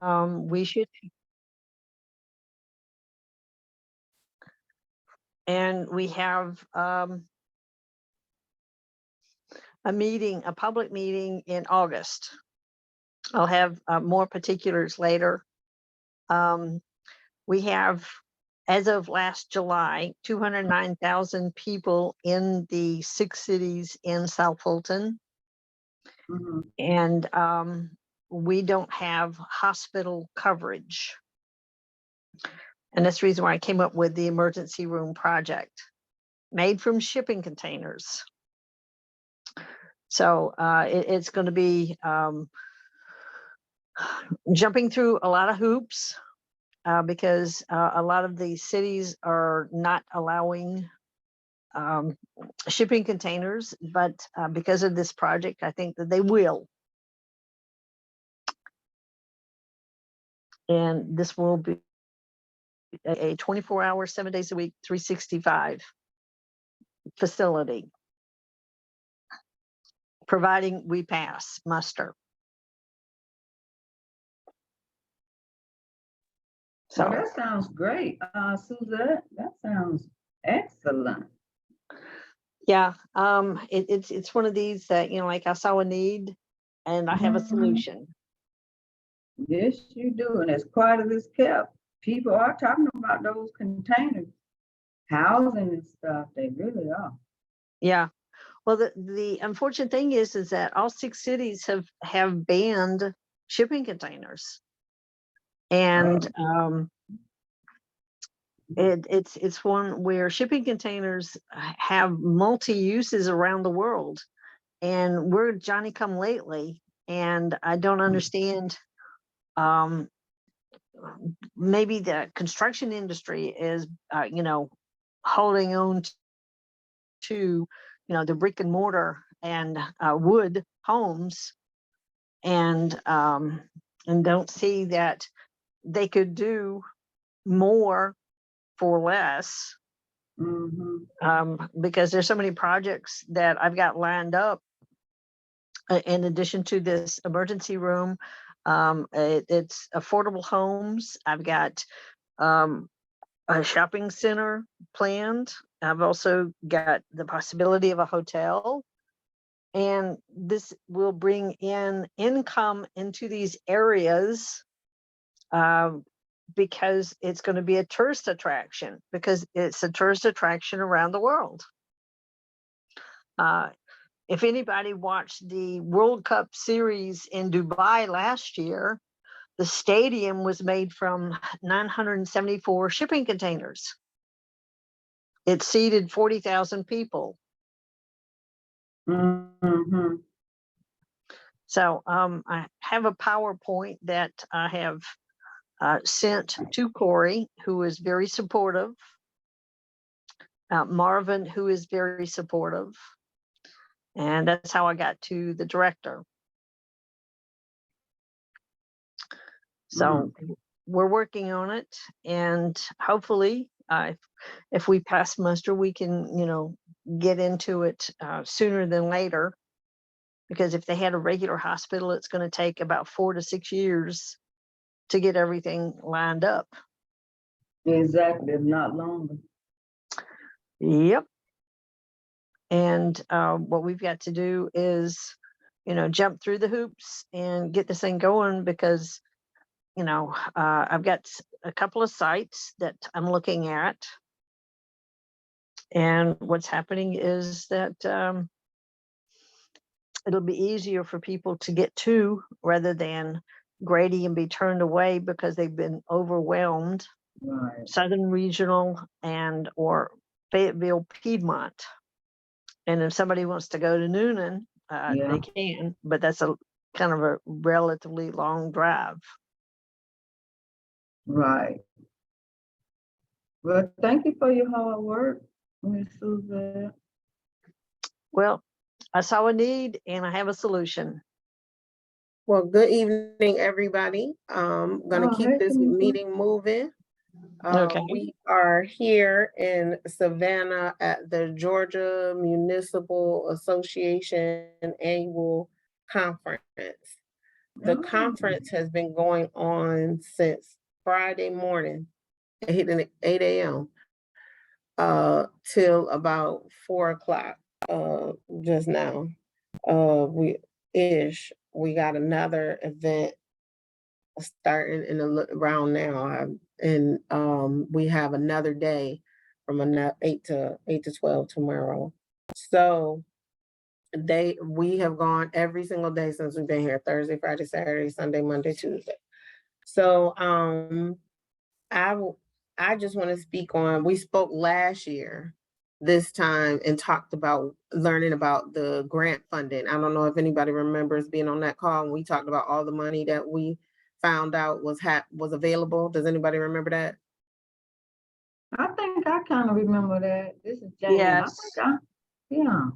We should, and we have a public meeting in August. I'll have more particulars later. We have, as of last July, 209,000 people in the 6 cities in South Fulton. Mhm. And we don't have hospital coverage. And that's the reason why I came up with the emergency room project, made from shipping containers. So it's going to be jumping through a lot of hoops because a lot of the cities are not allowing shipping containers, but because of this project, I think that they will. And this will be a 24-hour, 7 days a week, 365 facility, providing we pass muster. So So that sounds great, Suzette. That sounds excellent. yeah, it's one of these that, like, I saw a need and I have a Mhm. solution. Yes, you do. And as quiet as it's kept, people are talking about those containers, housing and stuff. They really are. Yeah. Well, the unfortunate thing is that all 6 cities have banned shipping containers, and it's one where shipping containers have multi uses around the world, and we're Johnny come lately, and I don't understand. Um, Maybe the construction industry is, holding on to, the brick and mortar and wood homes, and don't see that they could do more for less, because there's so many projects that I've got lined up in addition to this emergency room. It's affordable homes. I've got a shopping center planned. I've also got the possibility of a hotel. And this will bring in income into these areas because it's going to be a tourist attraction, because it's a tourist attraction around the world. If anybody watched the World Cup series in Dubai last year, the stadium was made from 974 shipping containers. It seated 40,000 people. Mm-hmm. So I have a PowerPoint that I have sent to Corey, who is very supportive, Marvin, who is very supportive, and that's how I got to the director. So we're working on it, and hopefully, if we pass muster, we can, get into it sooner than later. Because if they had a regular hospital, it's going to take about 4 to 6 years to get everything lined up. Exactly, if not longer. Yep. And what we've got to do is, jump through the hoops and get this thing going, because, I've got a couple of sites that I'm looking at. And what's happening is that it'll be easier for people to get to, rather than Grady and be turned away because they've been overwhelmed. Right. Southern Regional and or Fayetteville, Piedmont. And if somebody wants to go to Noonan, they can, but that's a kind of a relatively long drive. Right. Well, thank you for your hard work, Ms. Suzette. Well, I saw a need and I have a solution. Well, good evening, everybody. I'm going to keep this meeting moving. Okay. We are here in Savannah at the Georgia Municipal Association Annual Conference. The Oh. conference has been going on since Friday morning, 8 a.m. Till about 4 o'clock just now. We got another event starting in around now, and we have another day from 8 to 12 tomorrow. So we have gone every single day since we've been here: Thursday, Friday, Saturday, Sunday, Monday, Tuesday. So I just want to speak on, we spoke last year this time and talked about learning about the grant funding. I don't know if anybody remembers being on that call, and we talked about all the money that we found out was available. Does anybody remember that? I think I kind of remember that. This is Jane. Yes. Yeah.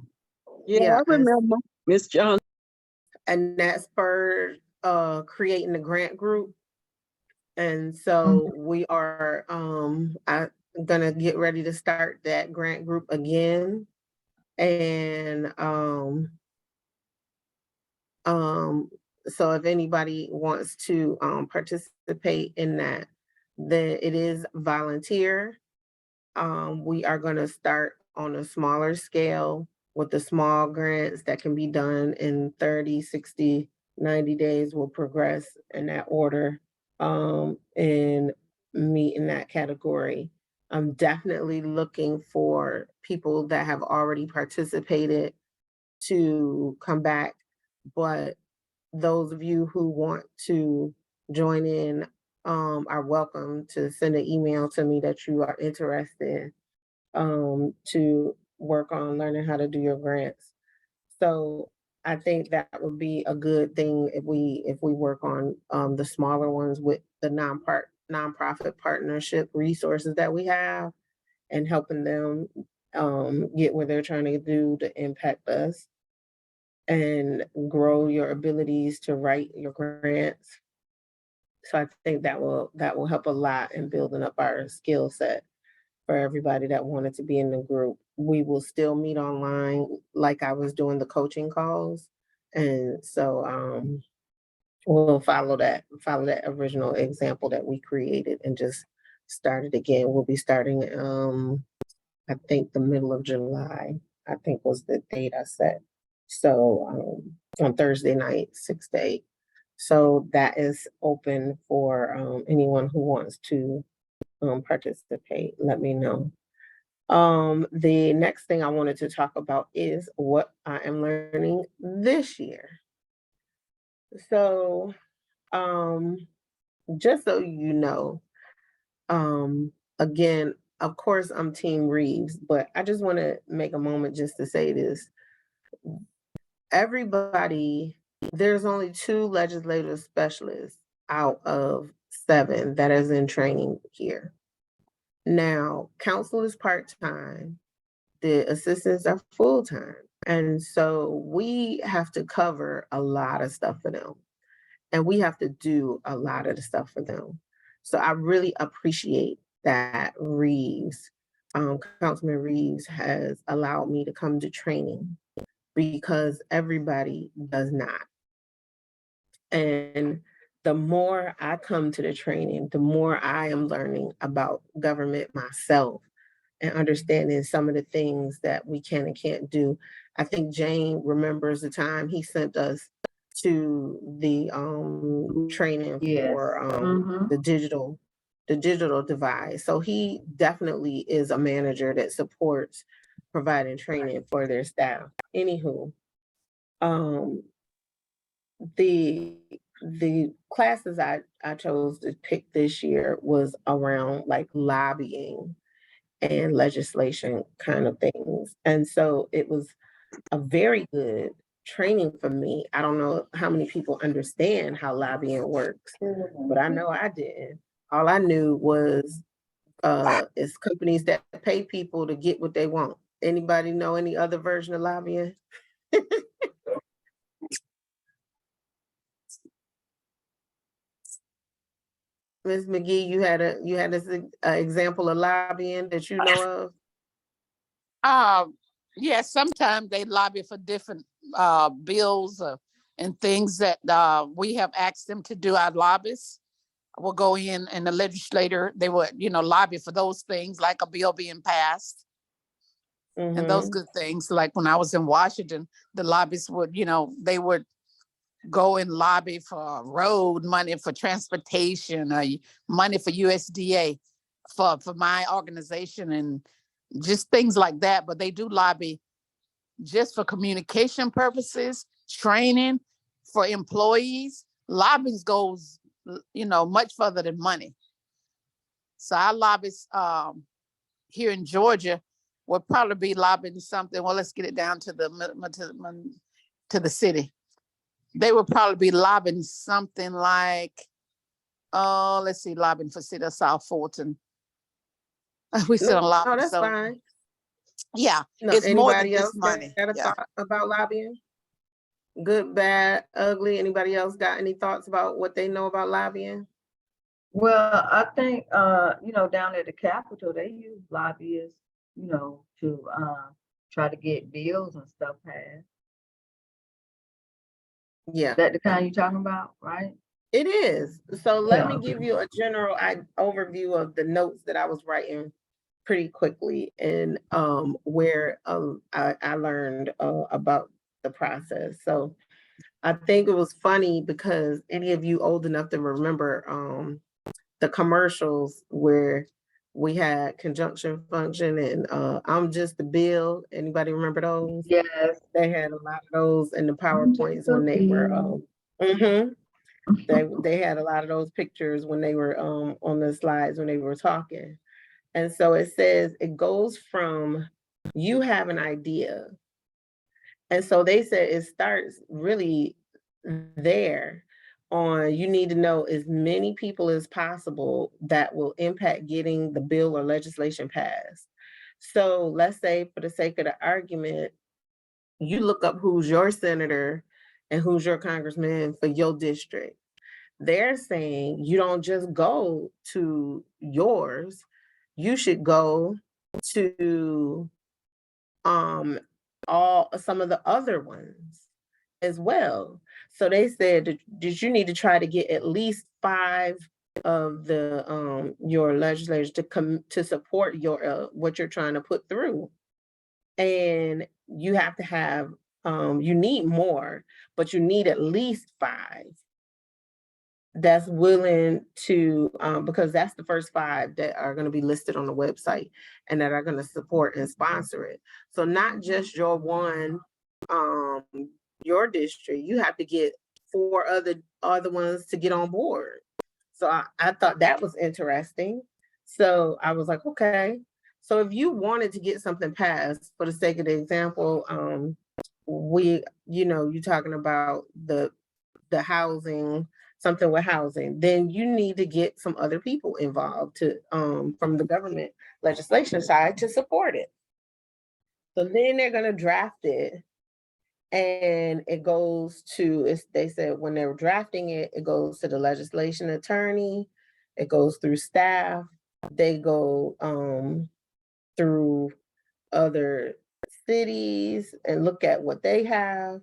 Yeah, I remember, Miss Johnson. And that spurred creating the grant group. And so we are gonna get ready to start that grant group again. And so if anybody wants to participate in that, then it is volunteer. We are gonna start on a smaller scale with the small grants that can be done in 30, 60, 90 days. We'll progress in that order and meet in that category. I'm definitely looking for people that have already participated to come back, but those of you who want to join in are welcome to send an email to me that you are interested to work on learning how to do your grants. So I think that would be a good thing if we work on the smaller ones with the nonprofit partnership resources that we have, and helping them get where they're trying to do to impact us and grow your abilities to write your grants. So I think that will help a lot in building up our skill set for everybody that wanted to be in the group. We will still meet online like I was doing the coaching calls. And so we'll follow that original example that we created and just start it again. We'll be starting I think the middle of July, I think was the date I set. So on Thursday night, 6 to 8. So that is open for anyone who wants to participate. Let me know. The next thing I wanted to talk about is what I am learning this year. So just so you know, again, of course I'm Team Reeves, but I just want to make a moment just to say this. Everybody, there's only 2 legislative specialists out of 7 that is in training here. Now, council is part-time, the assistants are full-time. And so we have to cover a lot of stuff for them. And we have to do a lot of the stuff for them. So I really appreciate that Councilman Reeves has allowed me to come to training, because everybody does not. And the more I come to the training, the more I am learning about government myself and understanding some of the things that we can and can't do. I think Jane remembers the time he sent us to the training for the digital divide. So he definitely is a manager that supports providing training for their staff. Anywho, the classes I chose to pick this year was around like lobbying and legislation kind of things. And so it was a very good training for me. I don't know how many people understand how lobbying works, but I know I didn't. All I knew was it's companies that pay people to get what they want. Anybody know any other version of lobbying? Ms. McGee, you had this example of lobbying that you know of? Yes, sometimes they lobby for different bills, and things that we have asked them to do. Our lobbyists will go in, and the legislator, they would, lobby for those things, like a bill being passed and those good things. Like when I was in Washington, the lobbyists would, they would go and lobby for road money, for transportation, money for USDA, for my organization, and just things like that. But they do lobby just for communication purposes, training for employees. Lobbying goes, much further than money. So our lobbyists here in Georgia would probably be lobbying something. Well, let's get it down to the city. They would probably be lobbying something like, let's see, lobbying for city of South Fulton. We still don't lobby. No, that's so fine. yeah, No, it's more than anybody else just money. got a Yeah. thought about lobbying? Good, bad, ugly. Anybody else got any thoughts about what they know about lobbying? Well, I think, down at the Capitol, they use lobbyists, to try to get bills and stuff passed. Yeah, Is that the kind you're talking about, right? it is. So let me Yeah. give you a general overview of the notes that I was writing pretty quickly, and where I learned about the process. So I think it was funny because any of you old enough to remember the commercials where we had conjunction function and I'm just the bill. Anybody remember those? Yes. They had a lot of those in the I'm just PowerPoints the when they were bill. they had a lot of those pictures when they were on the slides when they were talking. And so it says it goes from you have an idea. And so they said it starts really there on you need to know as many people as possible that will impact getting the bill or legislation passed. So let's say for the sake of the argument, you look up who's your senator and who's your congressman for your district. They're saying you don't just go to yours, you should go to some of the other ones as well. So they said that you need to try to get at least 5 of the your legislators to support your what you're trying to put through. And you have to have you need more, but you need at least 5 that's willing to because that's the first 5 that are going to be listed on the website and that are going to support and sponsor it. So not just your one your district, you have to get 4 other ones to get on board. So I thought that was interesting. So I was like, okay. So if you wanted to get something passed, for the sake of the example, you're talking about the housing, something with housing, then you need to get some other people involved to from the government legislation side to support it. So then they're gonna draft it, and it goes to, they said when they were drafting it, it goes to the legislation attorney, it goes through staff, they go through other cities and look at what they have.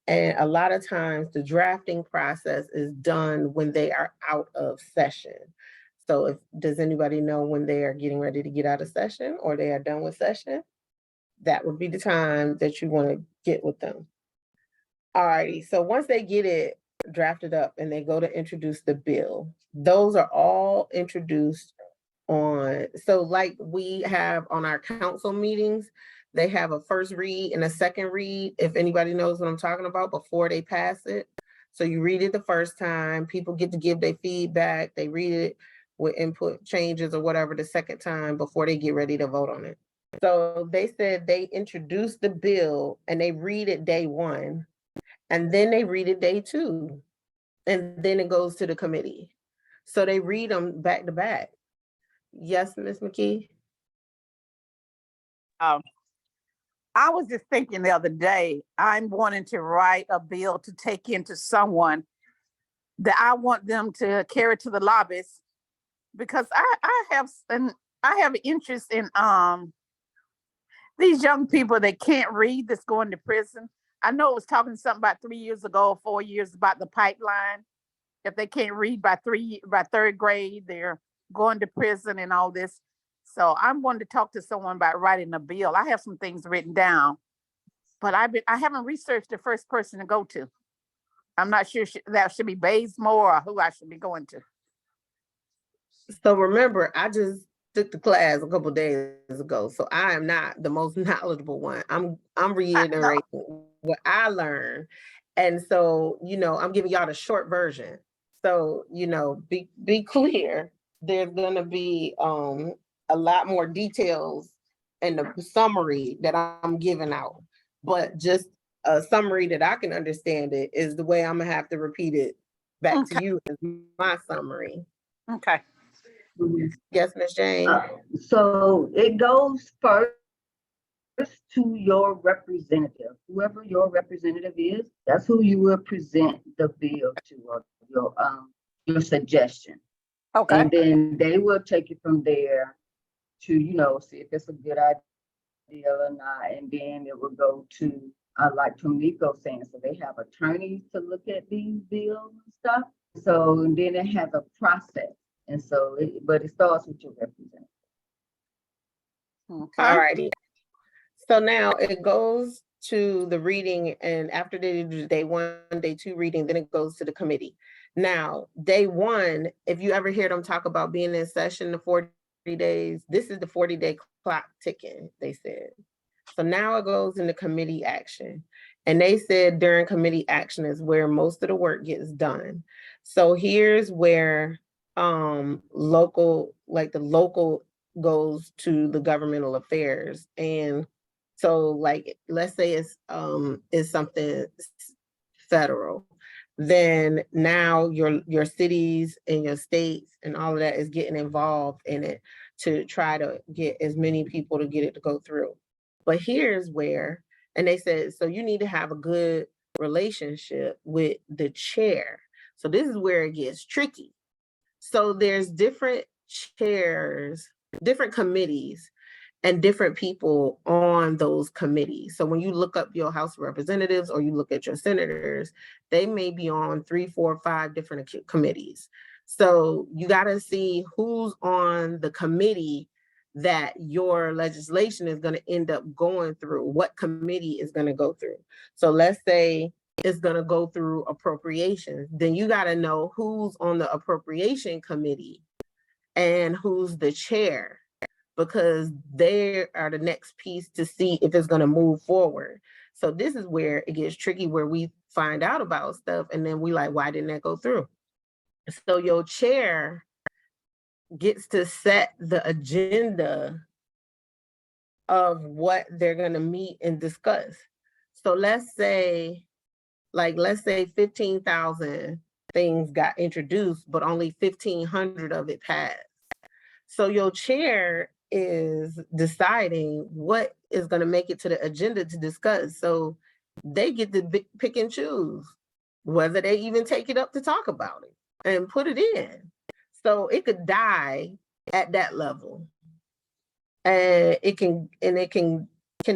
And a lot of times the drafting process is done when they are out of session. So does anybody know when they are getting ready to get out of session or they are done with session? That would be the time that you want to get with them. All righty, so once they get it drafted up and they go to introduce the bill, those are all introduced on, so like we have on our council meetings, they have a first read and a second read, if anybody knows what I'm talking about, before they pass it. So you read it the first time, people get to give their feedback, they read it with input changes or whatever the second time before they get ready to vote on it. So they said they introduced the bill and they read it day 1, and then they read it day 2, and then it goes to the committee. So they read them back to back. Yes, Ms. McKee? I was just thinking the other day, I'm wanting to write a bill to take into someone that I want them to carry to the lobbyists, because I have interest in these young people that can't read that's going to prison. I know it was talking something about 3 years ago, or 4 years about the pipeline. If they can't read by third grade, they're going to prison and all this. So I'm going to talk to someone about writing a bill. I have some things written down, but I haven't researched the first person to go to. I'm not sure that should be Bazemore or who I should be going to. So remember, I just took the class a couple days ago, so I am not the most knowledgeable one. I'm reiterating what I learned. And so, I'm giving y'all the short version. So, be clear, there's gonna be a lot more details in the summary that I'm giving out. But just a summary that I can understand it is the way I'm gonna have to repeat it back to you as my summary. Okay. Yes, Ms. Jane. So it goes first to your representative. Whoever your representative is, that's who you will present the bill to, or your suggestion. Okay. And then they will take it from there to, see if it's a good idea or not. And then it will go to, like Tomiko saying, so they have attorneys to look at these bills and stuff. So, and then it has a process. And so, but it starts with your representative. Okay. All righty. So now it goes to the reading, and after they do day 1, day 2 reading, then it goes to the committee. Now, day 1, if you ever hear them talk about being in session the 40 days, this is the 40-day clock ticking, they said. So now it goes into committee action. And they said during committee action is where most of the work gets done. So here's where the local goes to the governmental affairs. And so like, let's say it's something federal, then now your cities and your states and all of that is getting involved in it to try to get as many people to get it to go through. But here's where, and they said, so you need to have a good relationship with the chair. So this is where it gets tricky. So there's different chairs, different committees, and different people on those committees. So when you look up your House of Representatives or you look at your senators, they may be on 3, 4, 5 different committees. So you got to see who's on the committee that your legislation is going to end up going through, what committee is going to go through. So let's say it's going to go through appropriations. Then you got to know who's on the appropriation committee and who's the chair, because they are the next piece to see if it's going to move forward. So this is where it gets tricky, where we find out about stuff and then we like, why didn't that go through? So your chair gets to set the agenda of what they're going to meet and discuss. So let's say 15,000 things got introduced, but only 1,500 of it passed. So your chair is deciding what is going to make it to the agenda to discuss. So they get to pick and choose whether they even take it up to talk about it and put it in. So it could die at that level. And it can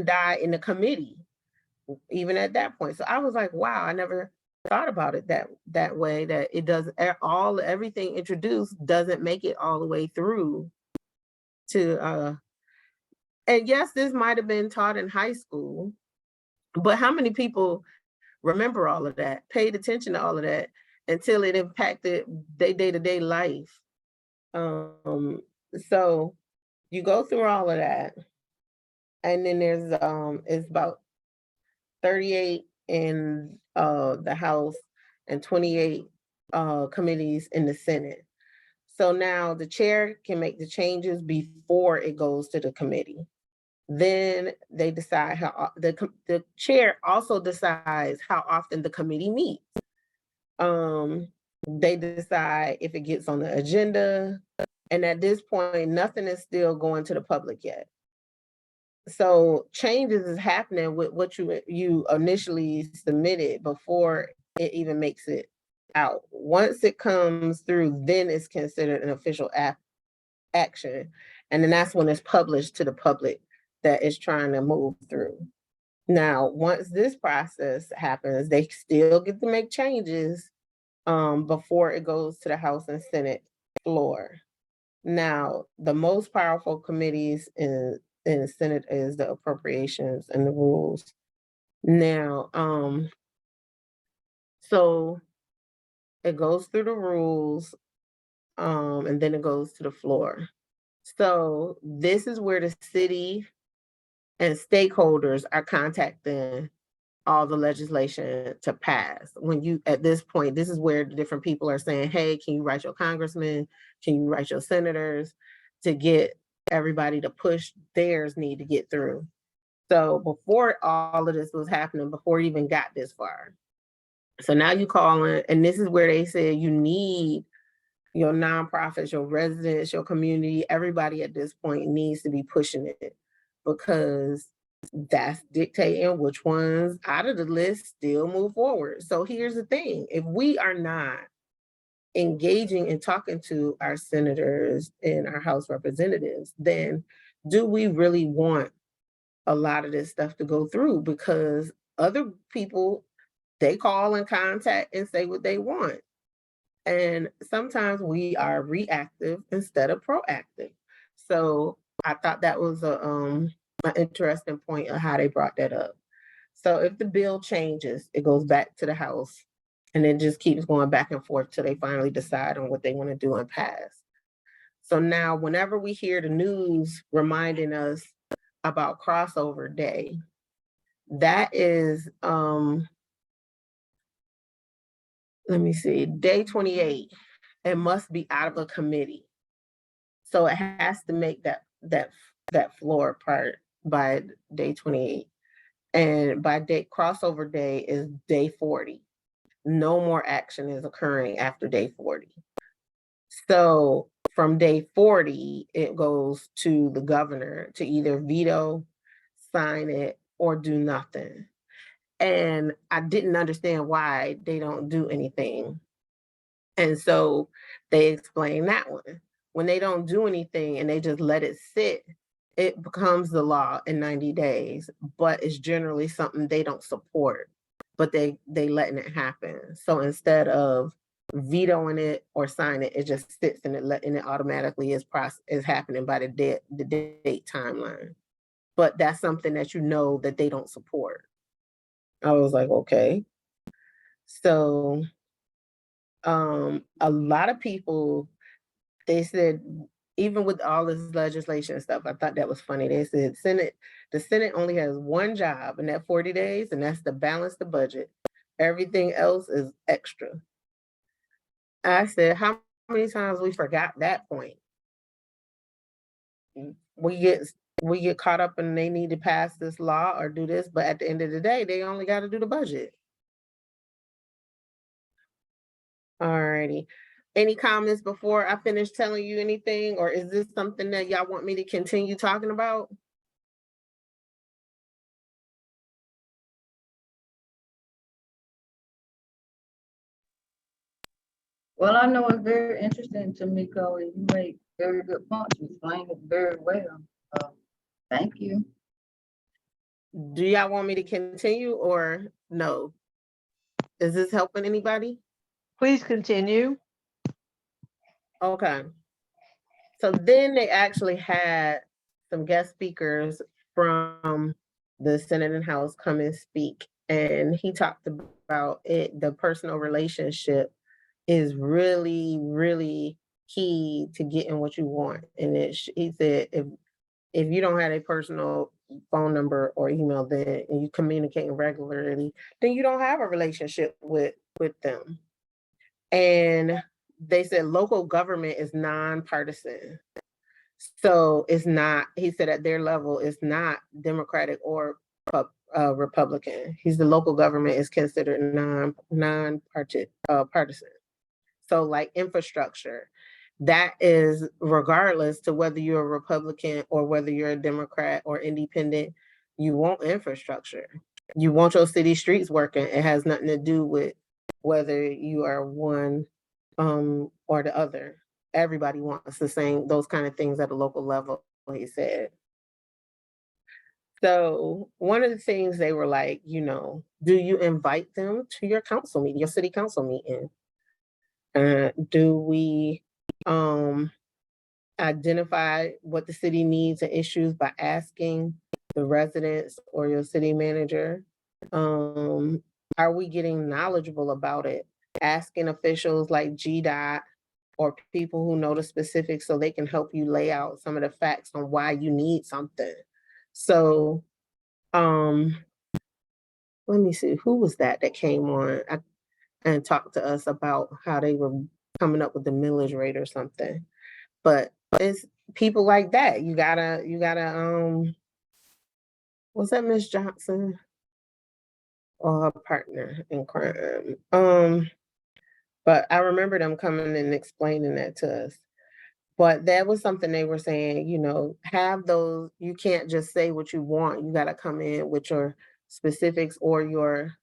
die in the committee, even at that point. So I was like, wow, I never thought about it that way, that it does everything introduced doesn't make it all the way through to and yes, this might have been taught in high school, but how many people remember all of that, paid attention to all of that until it impacted their day-to-day life? So you go through all of that, and then there's it's about 38 in the House and 28 committees in the Senate. So now the chair can make the changes before it goes to the committee. Then they decide how the chair also decides how often the committee meets. They decide if it gets on the agenda. And at this point, nothing is still going to the public yet. So changes is happening with what you initially submitted before it even makes it out. Once it comes through, then it's considered an official action. And then that's when it's published to the public that is trying to move through. Now, once this process happens, they still get to make changes before it goes to the House and Senate floor. Now, the most powerful committees in the Senate is the appropriations and the rules. Now, so it goes through the rules, and then it goes to the floor. So this is where the city and stakeholders are contacting all the legislation to pass. When you, at this point, this is where the different people are saying, hey, can you write your congressman? Can you write your senators to get everybody to push theirs need to get through? So before all of this was happening, before it even got this far. So now you call in, and this is where they said you need your nonprofits, your residents, your community, everybody at this point needs to be pushing it, because that's dictating which ones out of the list still move forward. So here's the thing, if we are not engaging and talking to our senators and our House representatives, then do we really want a lot of this stuff to go through? Because other people, they call and contact and say what they want. And sometimes we are reactive instead of proactive. So I thought that was an interesting point of how they brought that up. So if the bill changes, it goes back to the House, and it just keeps going back and forth till they finally decide on what they want to do and pass. So now whenever we hear the news reminding us about crossover day, that is, let me see, day 28. It must be out of a committee. So it has to make that floor part by day 28. And by day crossover day is day 40. No more action is occurring after day 40. So from day 40, it goes to the governor to either veto, sign it, or do nothing. And I didn't understand why they don't do anything. And so they explain that one. When they don't do anything and they just let it sit, it becomes the law in 90 days, but it's generally something they don't support, but they letting it happen. So instead of vetoing it or signing it, it just sits and it automatically is happening by the date timeline. But that's something that you know that they don't support. I was like, okay. So a lot of people, they said, even with all this legislation and stuff, I thought that was funny. They said the Senate only has one job in that 40 days, and that's to balance the budget. Everything else is extra. I said, how many times we forgot that point? We get caught up and they need to pass this law or do this, but at the end of the day, they only got to do the budget. Alrighty. Any comments before I finish telling you anything, or is this something that y'all want me to continue talking about? Well, I know it's very interesting to Miko, and you make very good points. You explained it very well. Thank you. Do y'all want me to continue or no? Is this helping anybody? Please continue. Okay. So then they actually had some guest speakers from the Senate and House come and speak. And he talked about it, the personal relationship is really, really key to getting what you want. And he said, if you don't have a personal phone number or email, then and you communicating regularly, then you don't have a relationship with them. And they said local government is nonpartisan. So it's not, he said at their level, it's not Democratic or Republican. The local government is considered partisan. So like infrastructure, that is regardless to whether you're a Republican or whether you're a Democrat or independent, you want infrastructure. You want your city streets working. It has nothing to do with whether you are one or the other. Everybody wants the same, those kind of things at a local level, he said. So one of the things they were like, do you invite them to your council meeting, your city council meeting? Do we identify what the city needs and issues by asking the residents or your city manager? Are we getting knowledgeable about it? Asking officials like GDOT or people who know the specifics so they can help you lay out some of the facts on why you need something. So, let me see, who was that came on and talked to us about how they were coming up with the millage rate or something. But it's people like that. You gotta, was that Miss Johnson? Or her partner in crime? But I remember them coming and explaining that to us. But that was something they were saying, have those, you can't just say what you want. You gotta come in with your specifics or your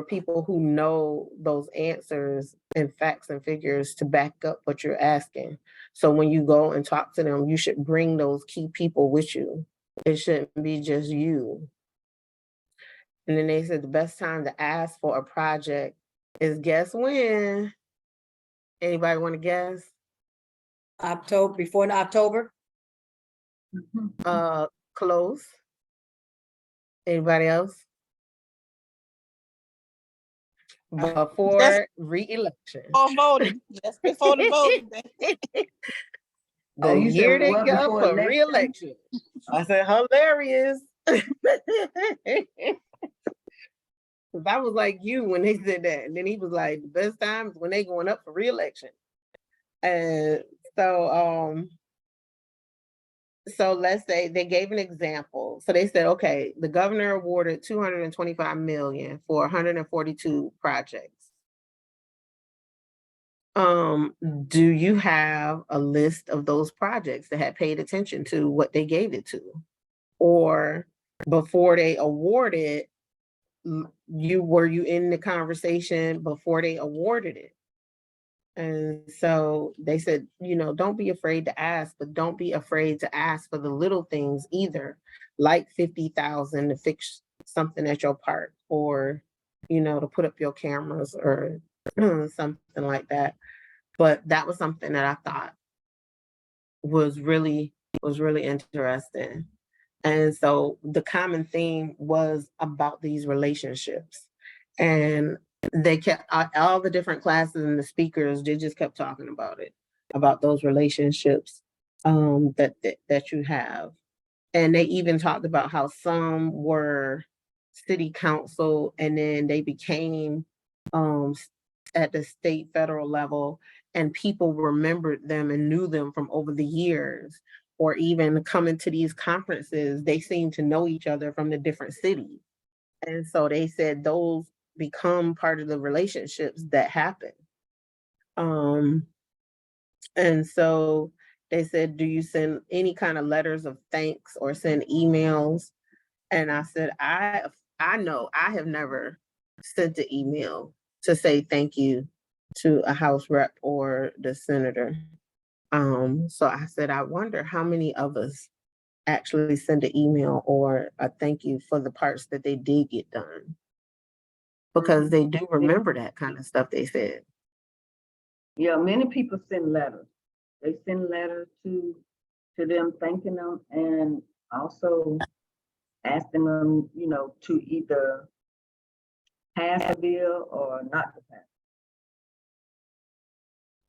people who know those answers and facts and figures to back up what you're asking. So when you go and talk to them, you should bring those key people with you. It shouldn't be just you. And then they said the best time to ask for a project is guess when? Anybody want to guess? October, before October? Close. Anybody else? Before re-election. Before voting, just before the voting. The you said year they what, go before for election? re-election. I said hilarious. 'Cause I was like you when they said that. And then he was like, the best time is when they going up for re-election. And so let's say they gave an example. So they said, okay, the governor awarded $225 million for 142 projects. Do you have a list of those projects that had paid attention to what they gave it to? Or before they awarded, were you in the conversation before they awarded it? And so they said, don't be afraid to ask, but don't be afraid to ask for the little things either, like 50,000 to fix something at your park, or, to put up your cameras or something like that. But that was something that I thought was really interesting. And so the common theme was about these relationships. And they kept all the different classes and the speakers, they just kept talking about it, about those relationships that you have. And they even talked about how some were city council and then they became at the state, federal level, and people remembered them and knew them from over the years, or even coming to these conferences, they seem to know each other from the different cities. And so they said those become part of the relationships that happen. And so they said, do you send any kind of letters of thanks or send emails? And I said, I know I have never sent an email to say thank you to a House rep or the senator. So I said, I wonder how many of us actually send an email or a thank you for the parts that they did get done. Because they do remember that kind of stuff, they said. Yeah, many people send letters. They send letters to them thanking them and also asking them, to either pass a bill or not to pass.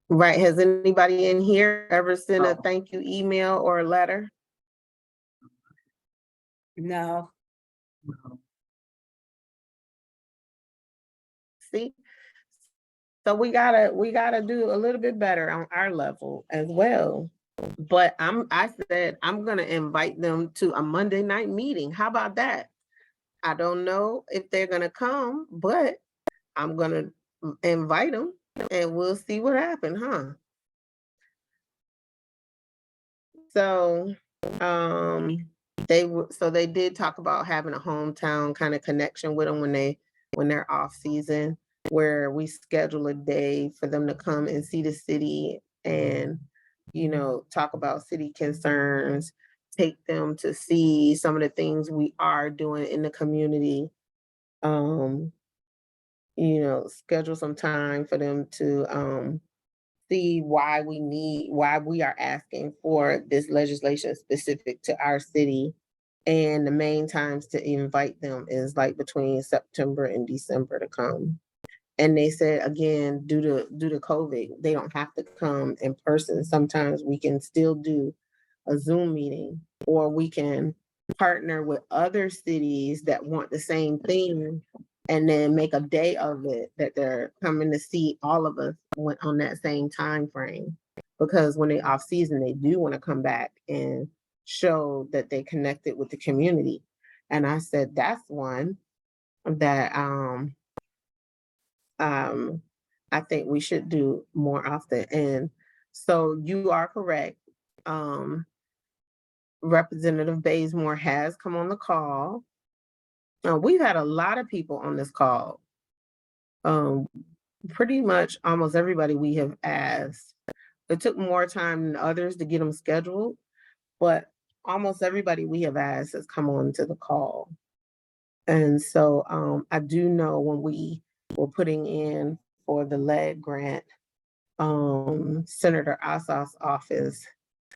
Right. Has anybody in here ever sent a thank you email or a letter? No. See? So we gotta do a little bit better on our level as well. But I said I'm gonna invite them to a Monday night meeting. How about that? I don't know if they're gonna come, but I'm gonna invite them and we'll see what happens, huh? So they did talk about having a hometown kind of connection with them when they're off season, where we schedule a day for them to come and see the city and talk about city concerns, take them to see some of the things we are doing in the community. Schedule some time for them to see why we are asking for this legislation specific to our city. And the main times to invite them is like between September and December to come. And they said, again, due to COVID, they don't have to come in person. Sometimes we can still do a Zoom meeting, or we can partner with other cities that want the same thing and then make a day of it that they're coming to see all of us on that same time frame. Because when they off season, they do want to come back and show that they connected with the community. And I said, that's one that I think we should do more often. And so you are correct. Representative Bazemore has come on the call. We've had a lot of people on this call. Pretty much almost everybody we have asked. It took more time than others to get them scheduled, but almost everybody we have asked has come on to the call. And so I do know when we were putting in for the lead grant, Senator Ossoff's office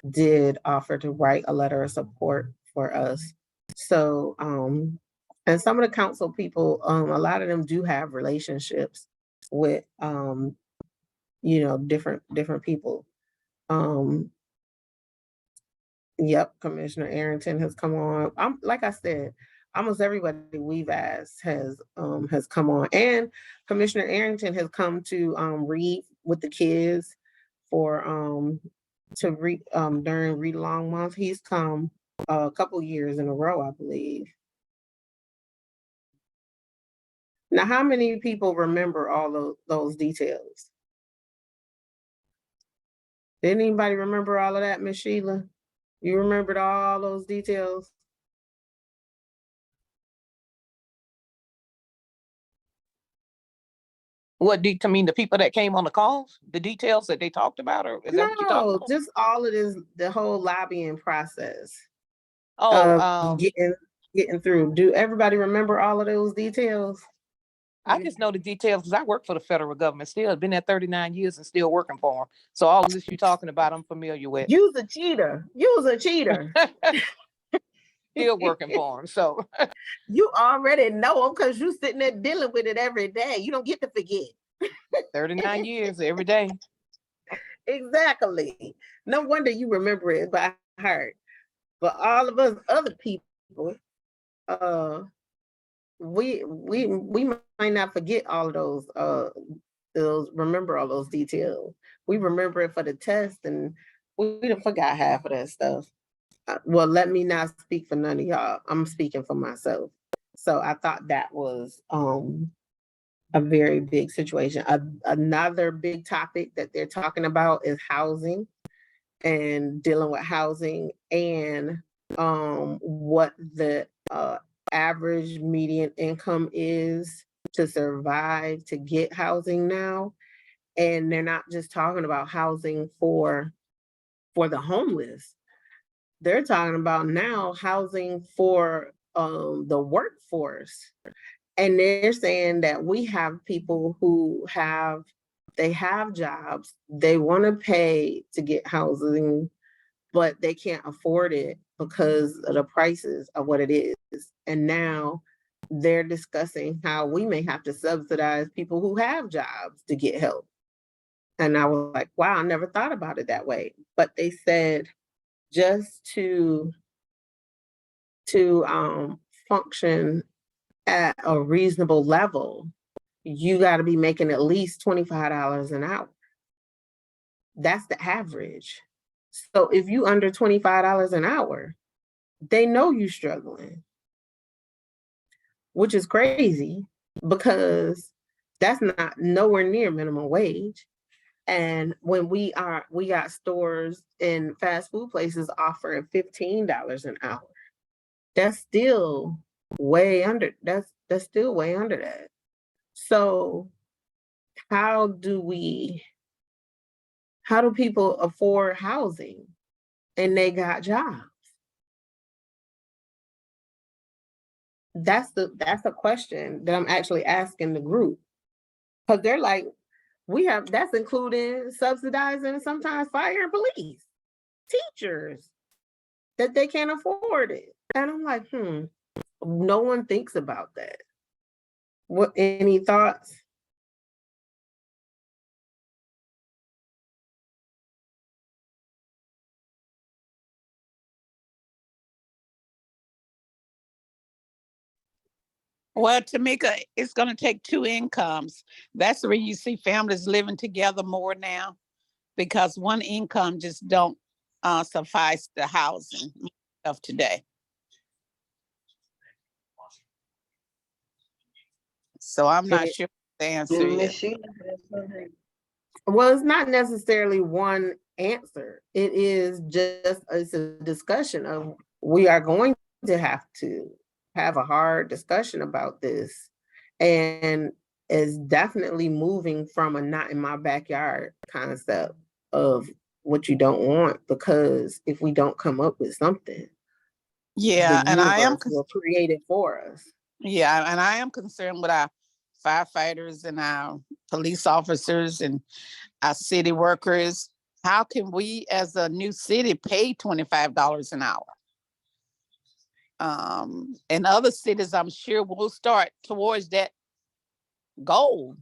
did offer to write a letter of support for us. So, and some of the council people, a lot of them do have relationships with, different people. Yep, Commissioner Arrington has come on. Like I said, almost everybody we've asked has come on, and Commissioner Arrington has come to read with the kids for to read during Read Along Month. He's come a couple years in a row, I believe. Now, how many people remember all those details? Did anybody remember all of that, Miss Sheila? You remembered all those details? What do you mean, the people that came on the calls, the details that they talked about, or is that what you're talking No, about? just all of this, the whole lobbying process Oh, of getting through. Do everybody remember all of those details? I just know the details because I work for the federal government still. Been there 39 years and still working for them. So all of this you're talking about, I'm familiar with. You's a cheater. You's a cheater. Still working for them. So You already know them because you sitting there dealing with it every day. You don't get to forget. 39 years every day. Exactly. No wonder you remember it by heart. But all of us other people, we might not forget all of those remember all those details. We remember it for the test, and we done forgot half of that stuff. Well, let me not speak for none of y'all. I'm speaking for myself. So I thought that was a very big situation. Another big topic that they're talking about is housing and dealing with housing, and what the average median income is to survive to get housing now. And they're not just talking about housing for the homeless. They're talking about now housing for the workforce. And they're saying that we have people who have jobs, they want to pay to get housing, but they can't afford it because of the prices of what it is. And now they're discussing how we may have to subsidize people who have jobs to get help. And I was like, wow, I never thought about it that way. But they said just to function at a reasonable level, you got to be making at least $25 an hour. That's the average. So if you under $25 an hour, they know you're struggling, which is crazy because that's not nowhere near minimum wage. And when we got stores and fast food places offering $15 an hour, that's still way under, that's still way under that. So how do people afford housing and they got jobs? That's a question that I'm actually asking the group. Cause they're like, that's including subsidizing sometimes fire and police, teachers, that they can't afford it. And I'm like, no one thinks about that. What, any thoughts? Well, Tamika, it's gonna take two incomes. That's where you see families living together more now, because one income just don't suffice the housing of today. So I'm not It- sure what the answer And Miss is. Sheila has something. Well, it's not necessarily one answer. It is just, it's a discussion of, we are going to have a hard discussion about this. And it's definitely moving from a not in my backyard concept of what you don't want, because if we don't come up with something, Yeah, the and universe will create it for us. I am concerned with our firefighters and our police officers and our city workers. How can we, as a new city, pay $25 an hour? And other cities, I'm sure, will start towards that goal.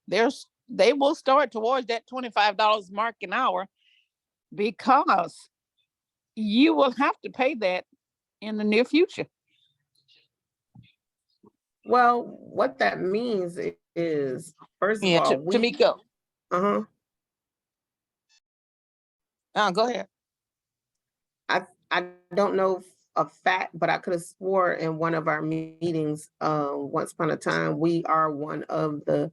They will start towards that $25 mark an hour, because you will have to pay that in the near future. Well, what that means is, first of Yeah, all, Tamika, uh-huh. go ahead. I don't know a fact, but I could have swore in one of our meetings, once upon a time, we are one of the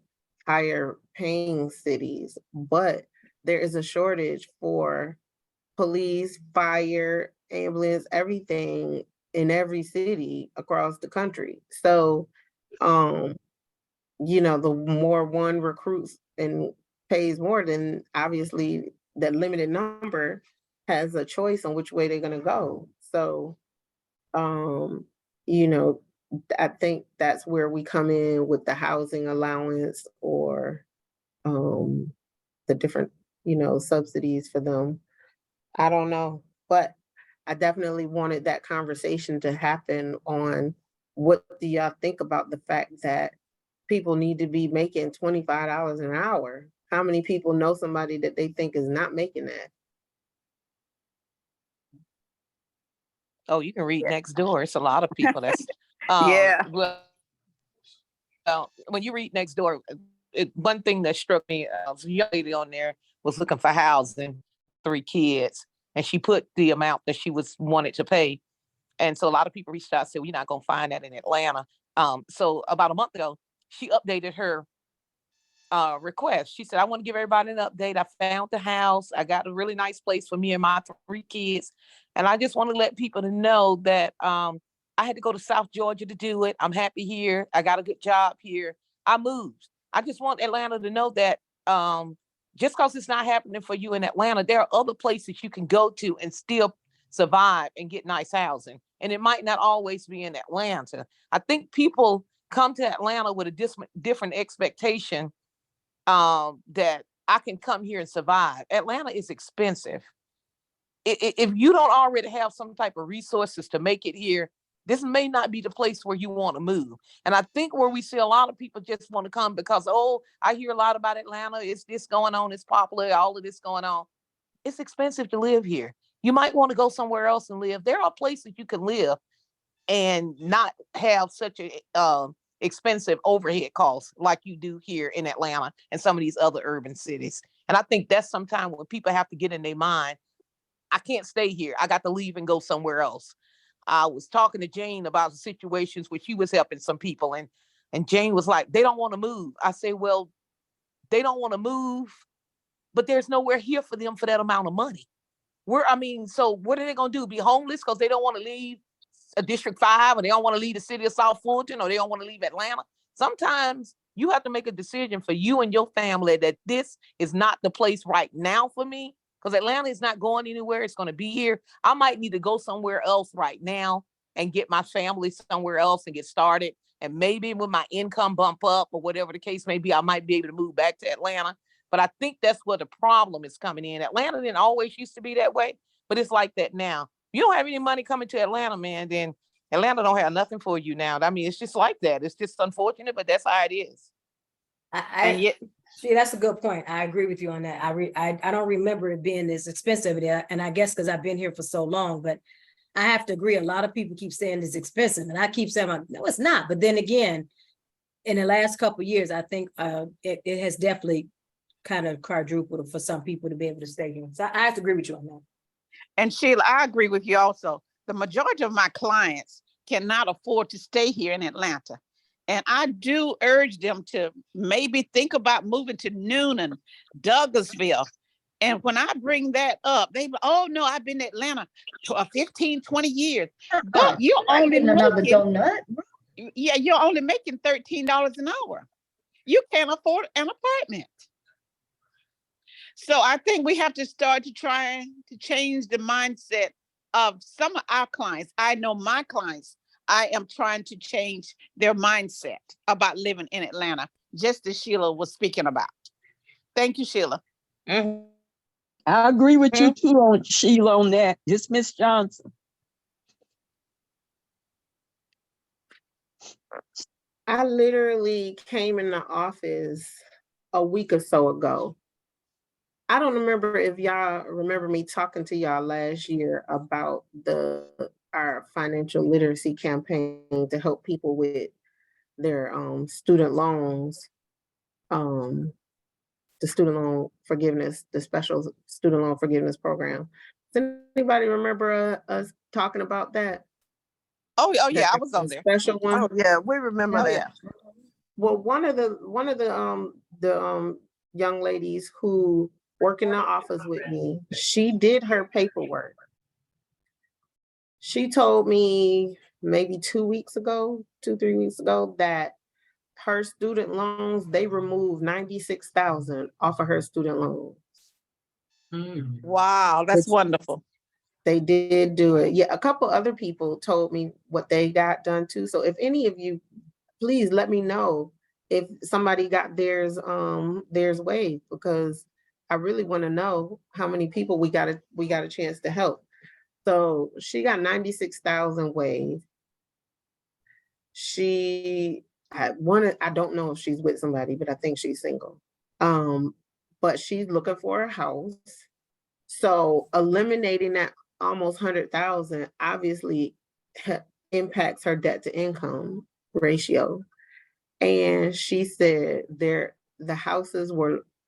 higher paying cities, but there is a shortage for police, fire, ambulance, everything in every city across the country. So, the more one recruits and pays more, then obviously that limited number has a choice on which way they're gonna go. So, um, you know, I think that's where we come in with the housing allowance, or the different, subsidies for them. I don't know, but I definitely wanted that conversation to happen on, what do y'all think about the fact that people need to be making $25 an hour? How many people know somebody that they think is not making that? Oh, you can read Yeah. next door. It's a lot of people that's Yeah. when you read next door, one thing that struck me, was a young lady on there was looking for housing, 3 kids, and she put the amount that she was wanted to pay. And so a lot of people reached out and said, "We're not gonna find that in Atlanta." So about a month ago, she updated her request. She said, "I want to give everybody an update. I found the house. I got a really nice place for me and my 3 kids. And I just want to let people to know that I had to go to South Georgia to do it. I'm happy here. I got a good job here. I moved. I just want Atlanta to know that just because it's not happening for you in Atlanta, there are other places you can go to and still survive and get nice housing. And it might not always be in Atlanta. I think people come to Atlanta with a different expectation that I can come here and survive. Atlanta is expensive. If you don't already have some type of resources to make it here, this may not be the place where you want to move. And I think where we see a lot of people just want to come because, oh, I hear a lot about Atlanta. It's this going on. It's popular. All of this going on. It's expensive to live here. You might want to go somewhere else and live. There are places you can live and not have such a expensive overhead costs like you do here in Atlanta and some of these other urban cities. And I think that's sometimes when people have to get in their mind, I can't stay here. I got to leave and go somewhere else. I was talking to Jane about the situations where she was helping some people, and Jane was like, they don't want to move. I say, well, they don't want to move, but there's nowhere here for them for that amount of money. So what are they gonna do? Be homeless because they don't want to leave a District 5, or they don't want to leave the city of South Fulton, or they don't want to leave Atlanta? Sometimes you have to make a decision for you and your family that this is not the place right now for me, because Atlanta is not going anywhere. It's going to be here. I might need to go somewhere else right now and get my family somewhere else and get started. And maybe when my income bump up or whatever the case may be, I might be able to move back to Atlanta. But I think that's where the problem is coming in. Atlanta didn't always used to be that way, but it's like that now. You don't have any money coming to Atlanta, man, then Atlanta don't have nothing for you now. I mean, it's just like that. It's just unfortunate, but that's how it is. And yet, See, that's a good point. I agree with you on that. I don't remember it being this expensive there, and I guess because I've been here for so long, but I have to agree. A lot of people keep saying it's expensive, and I keep saying, no, it's not. But then again, in the last couple of years, I think it has definitely kind of quadrupled for some people to be able to stay here. So I have to agree with you on that. And Sheila, I agree with you also. The majority of my clients cannot afford to stay here in Atlanta. And I do urge them to maybe think about moving to Noonan, Douglasville. And when I bring that up, they, oh no, I've been in Atlanta for 15, 20 years. But you're I only getting another making, donut. yeah, you're only making $13 an hour. You can't afford an apartment. So I think we have to start to try to change the mindset of some of our clients. I know my clients, I am trying to change their mindset about living in Atlanta, just as Sheila was speaking about. Thank you, Sheila. mhm. I agree with you too on Sheila on that. Just Miss Johnson. I literally came in the office a week or so ago. I don't remember if y'all remember me talking to y'all last year about our financial literacy campaign to help people with their student loans, the student loan forgiveness, the special student loan forgiveness program. Does anybody remember us talking about that? Oh yeah, I That was on there. special one? Oh, yeah, we remember Oh that. yeah. Well, one of the young ladies who work in the office with me, she did her paperwork. She told me maybe 2 weeks ago, 3 weeks ago, that her student loans, they removed 96,000 off of her student loans. Wow, that's wonderful. They did do it. Yeah, a couple other people told me what they got done too. So if any of you, please let me know if somebody got theirs waived, because I really want to know how many people we got a chance to help. So she got 96,000 waived. She had one, I don't know if she's with somebody, but I think she's single. But she's looking for a house. So eliminating that almost 100,000 obviously impacts her debt to income ratio. And she said there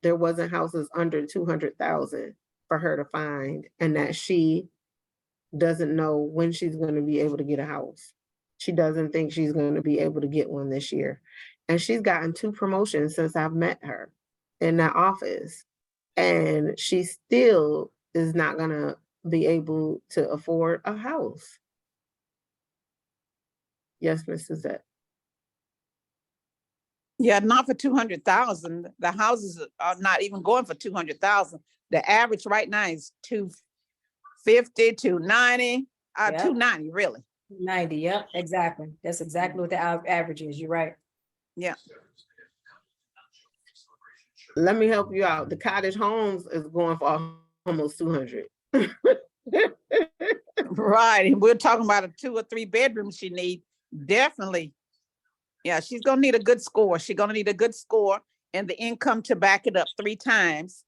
wasn't houses under 200,000 for her to find, and that she doesn't know when she's going to be able to get a house. She doesn't think she's going to be able to get one this year. And she's gotten 2 promotions since I've met her in that office. And she still is not going to be able to afford a house. Yes, Miss Suzette. Yeah, not for 200,000. The houses are not even going for 200,000. The average right now is 250, 290, Yeah. 290 really. 90, yep, exactly. That's exactly what the average is. You're right. Yeah. Let me help you out. The cottage homes is going for almost 200. Right. And we're talking about a 2 or 3 bedrooms she needs. Definitely. Yeah, she's gonna need a good score. She's gonna need a good score and the income to back it up 3 times.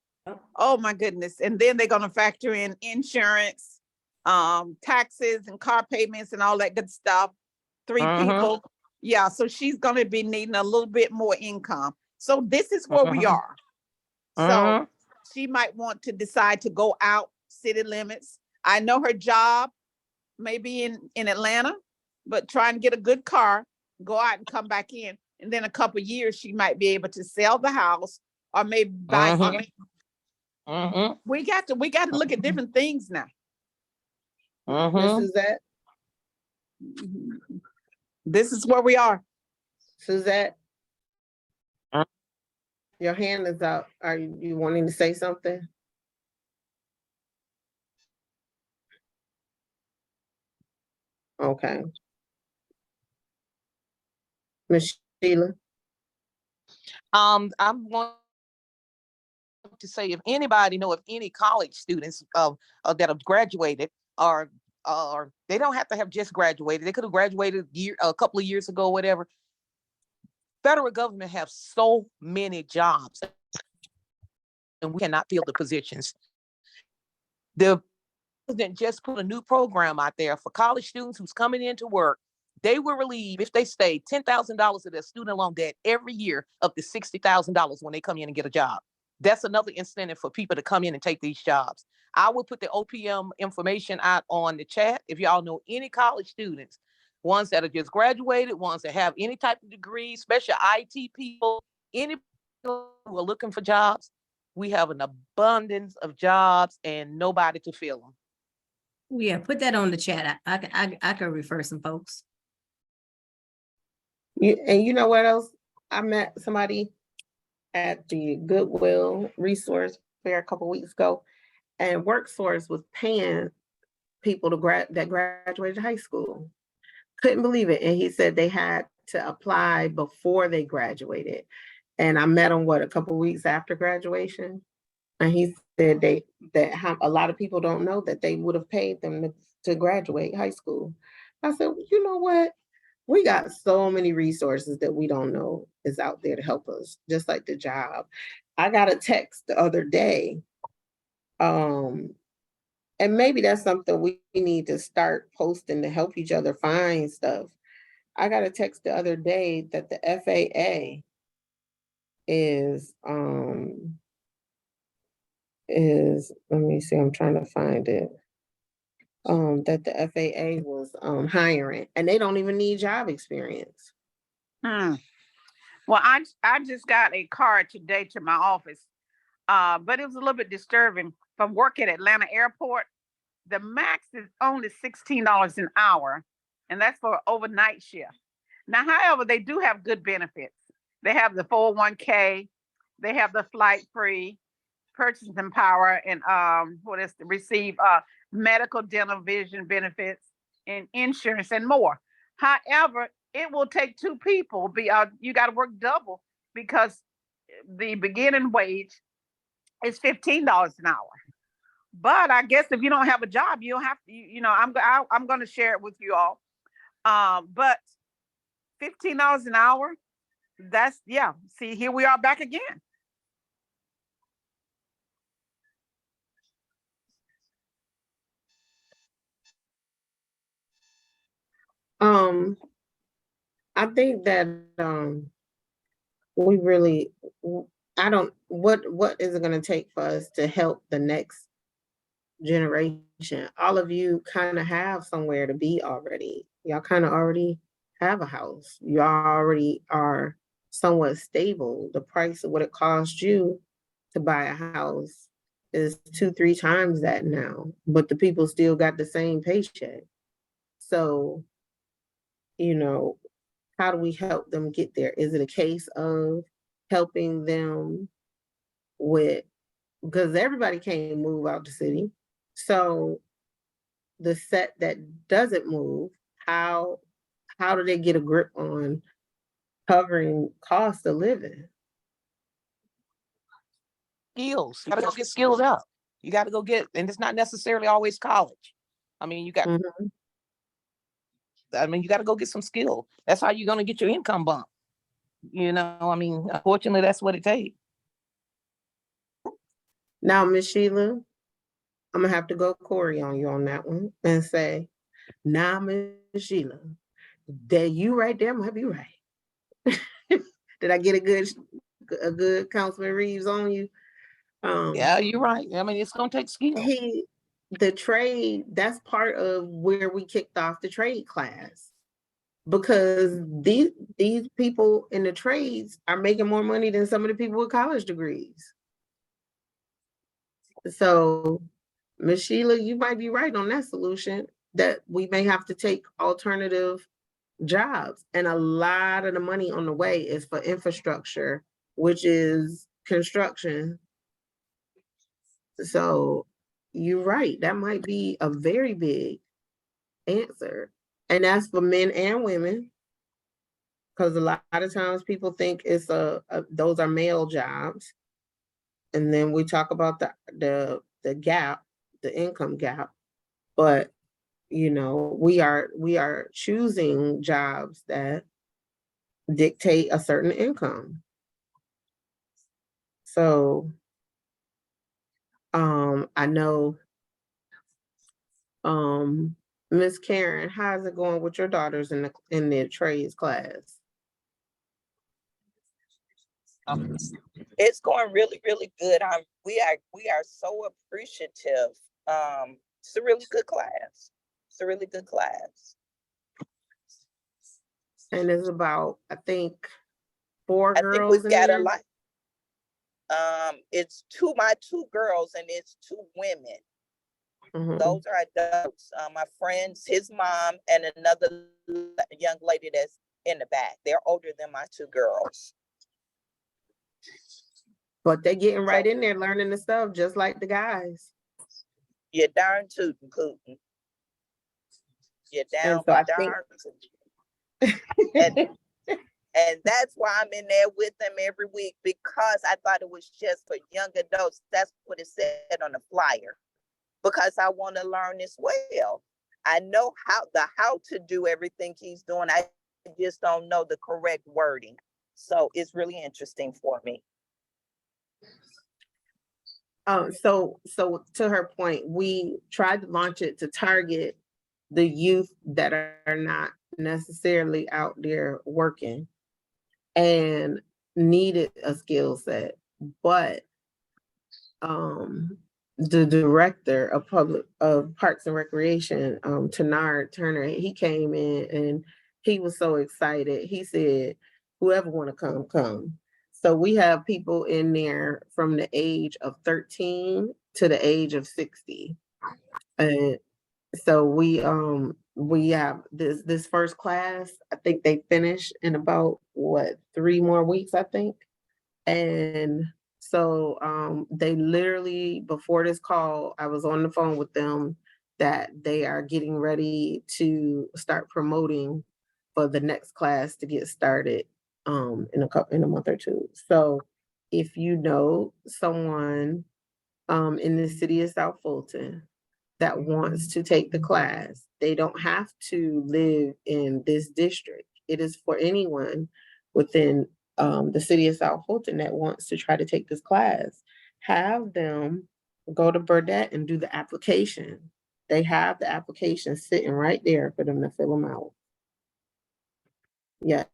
Oh my goodness. And then they're gonna factor in insurance, taxes and car payments and all that good stuff. 3 people. Yeah, so she's gonna be needing a little bit more income. So this is where we are. So she might want to decide to go out city limits. I know her job may be in Atlanta, but try and get a good car, go out and come back in. And then a couple of years, she might be able to sell the house or maybe buy something. We got to look at different things now. Suzette? This is where we are. Suzette? Your hand is up. Are you wanting to say something? Okay. Ms. Sheila? I'm going to say, if anybody know of any college students that have graduated, or they don't have to have just graduated, they could have graduated a couple of years ago, whatever. Federal government have so many jobs, and we cannot fill the positions. The president just put a new program out there for college students who's coming into work. They will relieve, if they stay, $10,000 of their student loan debt every year, up to $60,000 when they come in and get a job. That's another incentive for people to come in and take these jobs. I will put the OPM information out on the chat. If y'all know any college students, ones that are just graduated, ones that have any type of degree, especially IT people, any people who are looking for jobs, we have an abundance of jobs and nobody to fill them. Yeah, put that on the chat. I could refer some folks. And you know what else? I met somebody at the Goodwill Resource Fair a couple weeks ago, and WorkSource was paying people that graduated high school. Couldn't believe it. And he said they had to apply before they graduated. And I met him, a couple weeks after graduation. And he said a lot of people don't know that they would have paid them to graduate high school. I said, you know what? We got so many resources that we don't know is out there to help us, just like the job. I got a text the other day, and maybe that's something we need to start posting to help each other find stuff. I got a text the other day that the FAA is, let me see, I'm trying to find it. That the FAA was hiring, and they don't even need job experience. Well, I just got a card today to my office, but it was a little bit disturbing. From work at Atlanta Airport, the max is only $16 an hour, and that's for overnight shift. Now, however, they do have good benefits. They have the 401k, they have the flight free, purchasing power, and receive medical, dental, vision benefits, and insurance, and more. However, it will take two people. You got to work double because the beginning wage is $15 an hour. But I guess if you don't have a job, you don't have to. I'm going to share it with you all. But $15 an hour. See, here we are back again. I think that we really, what is it going to take for us to help the next generation? All of you kind of have somewhere to be already. Y'all kind of already have a house. You already are somewhat stable. The price of what it cost you to buy a house is 2-3 times that now, but the people still got the same paycheck. So, how do we help them get there? Is it a case of helping them because everybody can't move out the city. So the set that doesn't move, how do they get a grip on covering cost of living? Skills. You gotta go get skilled up. You gotta go get, and it's not necessarily always college. I mean, you got you got to go get some skill. That's how you're going to get your income bump. Unfortunately, that's what it takes. Now, Ms. Sheila, I'm going to have to go Corey on you on that one and say, now, Ms. Sheila, that you right there might be right. Did I get a good Councilman Reeves on you? Yeah, you're right. I mean, it's going to take skill. The trade, that's part of where we kicked off the trade class, because these people in the trades are making more money than some of the people with college degrees. So, Ms. Sheila, you might be right on that solution, that we may have to take alternative jobs, and a lot of the money on the way is for infrastructure, which is construction. So you're right, that might be a very big answer. And that's for men and women. Because a lot of times people think it's those are male jobs. And then we talk about the gap, the income gap. But you know, we are choosing jobs that dictate a certain income. So I know Miss Karen, how's it going with your daughters in the trades class? It's going really, really good. We are so appreciative. It's a really good class. It's a really good class. And it's about, I think, 4 I think girls we've in got a there. lot. It's my 2 girls and it's 2 women. Mhm. Those are adults. My friends, his mom, and another young lady that's in the back. They're older than my 2 girls. But they're getting right in there learning the stuff just like the guys. You're darn tootin' cootin'. You're down And so I darn tootin'. And that's why I'm in there with them every week, because I thought it was just for young adults. That's what it said on the flyer. Because I want to learn as well. I know how to do everything he's doing. I just don't know the correct wording. So it's really interesting for me. So to her point, we tried to launch it to target the youth that are not necessarily out there working and needed a skill set. But the director of Parks and Recreation, Tenard Turner, he came in and he was so excited. He said, whoever want to come. So we have people in there from the age of 13 to the age of 60. And so we have this first class. I think they finish in about 3 more weeks, I think. And so they literally, before this call, I was on the phone with them that they are getting ready to start promoting for the next class to get started in a month or 2. So if you know someone in the city of South Fulton that wants to take the class, they don't have to live in this district. It is for anyone within the city of South Fulton that wants to try to take this class. Have them go to Burdette and do the application. They have the application sitting right there for them to fill them out. Yes.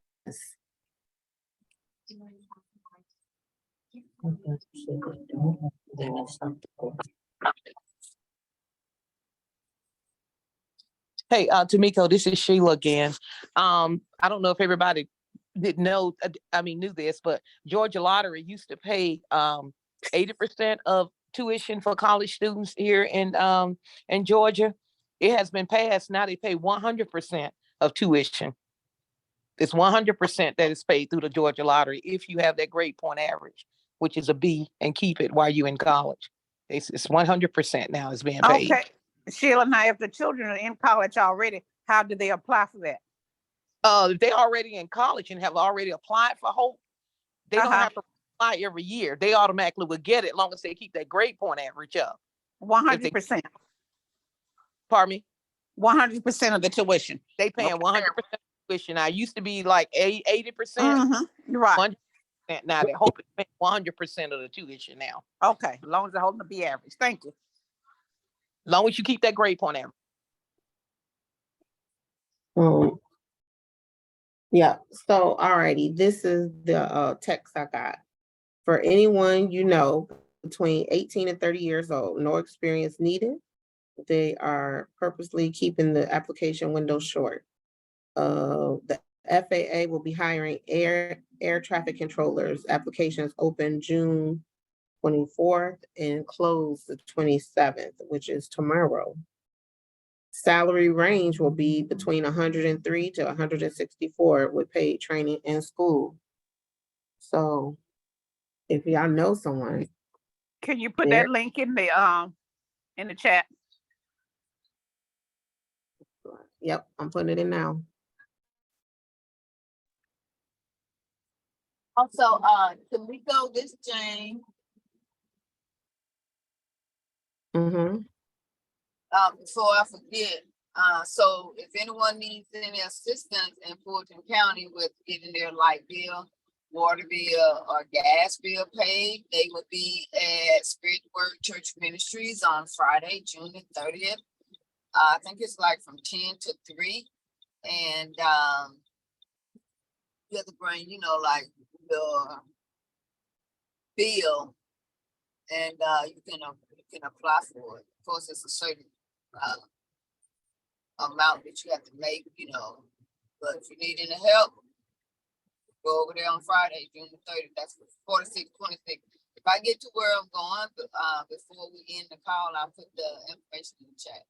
Hey, Tamiko, this is Sheila again. I don't know if everybody didn't know, knew this, but Georgia Lottery used to pay 80% of tuition for college students here in Georgia. It has been passed. Now they pay 100% of tuition. It's 100% that is paid through the Georgia Lottery if you have that grade point average, which is a B, and keep it while you're in college. It's 100% now is being paid. Okay, Sheila, now if the children are in college already, how do they apply for that? If they already in college and have already applied for Hope, they don't have to apply every year. They automatically will get it as long as they keep that grade point average up. 100%. Pardon me? 100% of the tuition. They paying 100% tuition. I used to be like 80%. Right. 100%. Now they Hope is paying 100% of the tuition now. Okay, as long as they're holding the B average. Thank you. As long as you keep that grade point average. Yeah, so alrighty, this is the text I got. For anyone you know between 18 and 30 years old, no experience needed. They are purposely keeping the application window short. The FAA will be hiring air traffic controllers. Applications open June 24th and close the 27th, which is tomorrow. Salary range will be between 103 to 164 with paid training and school. So if y'all know someone. Can you put that link in the chat? Yep, I'm putting it in now. Also, Tamiko, this Jane, Mm-hmm. before I forget, so if anyone needs any assistance in Fulton County with getting their light bill, water bill, or gas bill paid, they will be at Spirit Word Church Ministries on Friday, June the 30th. I think it's like from 10 to 3. And you have to bring, like your bill, and you can apply for it. Of course, it's a certain amount that you have to make, but if you need any help, go over there on Friday, June 30th. That's 4626. If I get to where I'm going, before we end the call, I'll put the information in the chat.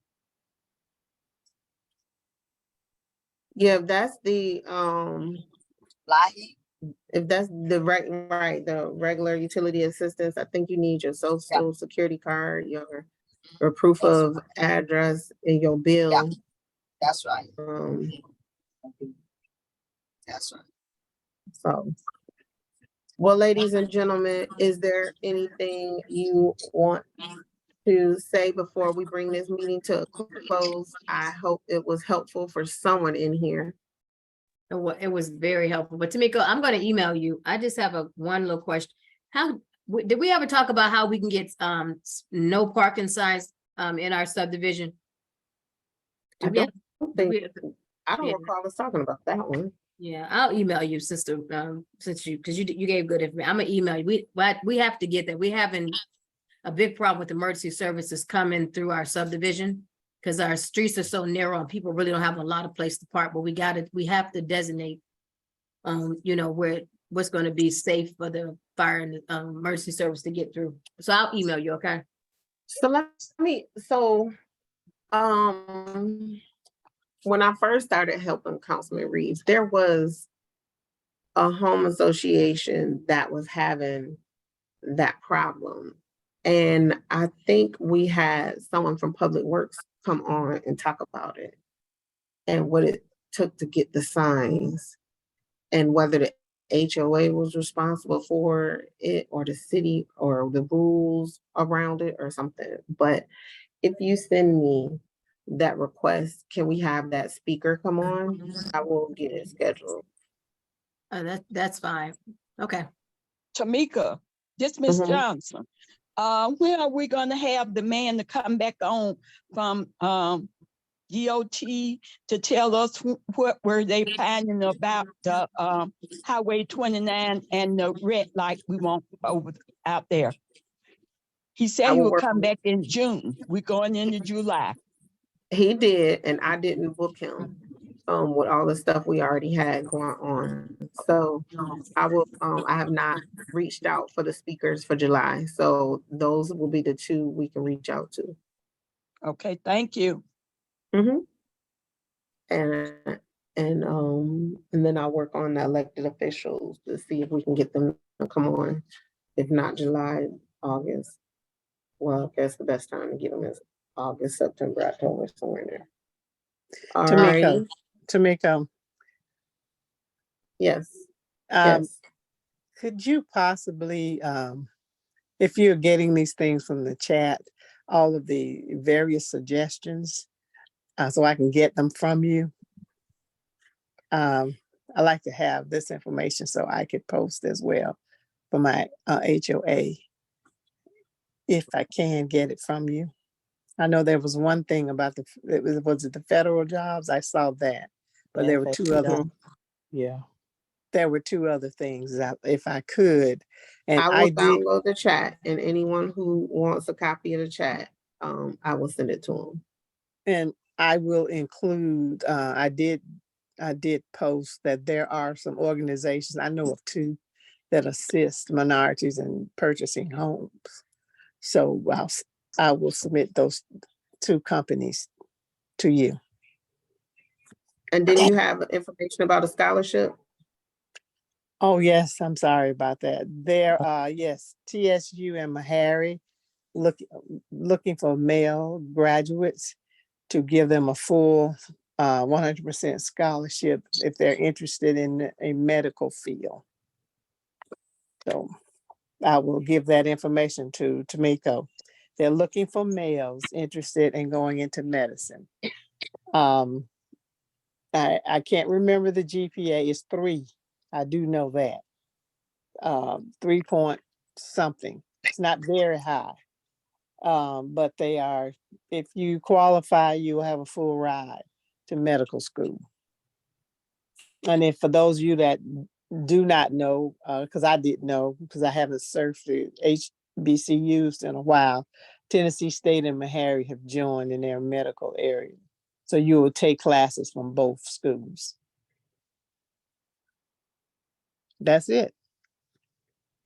Yeah, that's the Lahi, if that's the right, the regular utility assistance, I think you need your social security card, your proof That's of address, and your bill. that's right. That's right. So, well, ladies and gentlemen, is there anything you want to say before we bring this meeting to a close? I hope it was helpful for someone in here. It was very helpful, but Tamiko, I'm gonna email you. I just have one little question. Did we ever talk about how we can get no parking signs in our subdivision? I Did we have- don't did we- think, I don't yeah. recall us talking about that one. Yeah, I'll email you, sister, since because you gave good information. I'm gonna email you. We have to get that. We having a big problem with emergency services coming through our subdivision because our streets are so narrow and people really don't have a lot of place to park, but we have to designate what's going to be safe for the fire and emergency service to get through. So I'll email you, okay? When I first started helping Councilman Reeves, there was a home association that was having that problem. And I think we had someone from Public Works come on and talk about it and what it took to get the signs and whether the HOA was responsible for it or the city or the rules around it or something. But if you send me that request, can we have that speaker come on? I will get it scheduled. That's fine. Okay. Tamika, this Miss Mhm. Johnson. When are we gonna have the man to come back on from DOT to tell us what were they finding about the Highway 29 and the red light we want out there? He said I he will would work come on back in June. We're going into July. He did, and I didn't book him with all the stuff we already had going on. So I will I have not reached out for the speakers for July. So those will be the two we can reach out to. Okay, thank you. Mm-hmm. And then I'll work on the elected officials to see if we can get them to come on. If not July, August. Well, I guess the best time to get them is August, September, October, somewhere in there. All right. Tamiko, Yes. yes. Could you possibly, if you're getting these things from the chat, all of the various suggestions, so I can get them from you? I like to have this information so I could post as well for my HOA, if I can get it from you. I know there was one thing about was it the federal jobs? I saw that, but there were two other. Yeah. There were two other things if I could. And I will I did. download the chat, and anyone who wants a copy of the chat, I will send it to them. And I will include, I did post that there are some organizations, I know of two, that assist minorities in purchasing homes. So I will submit those two companies to you. And then you have information about a scholarship? Oh, yes, I'm sorry about that. There, yes, TSU and Meharry looking for male graduates to give them a full 100% scholarship if they're interested in a medical field. So I will give that information to Tamiko. They're looking for males interested in going into medicine. I can't remember the GPA. It's 3. I do know that. 3 point something. It's not very high. But they are, if you qualify, you will have a full ride to medical school. And if for those of you that do not know, because I didn't know, because I haven't surfed the HBCUs in a while, Tennessee State and Meharry have joined in their medical area. So you will take classes from both schools. That's it.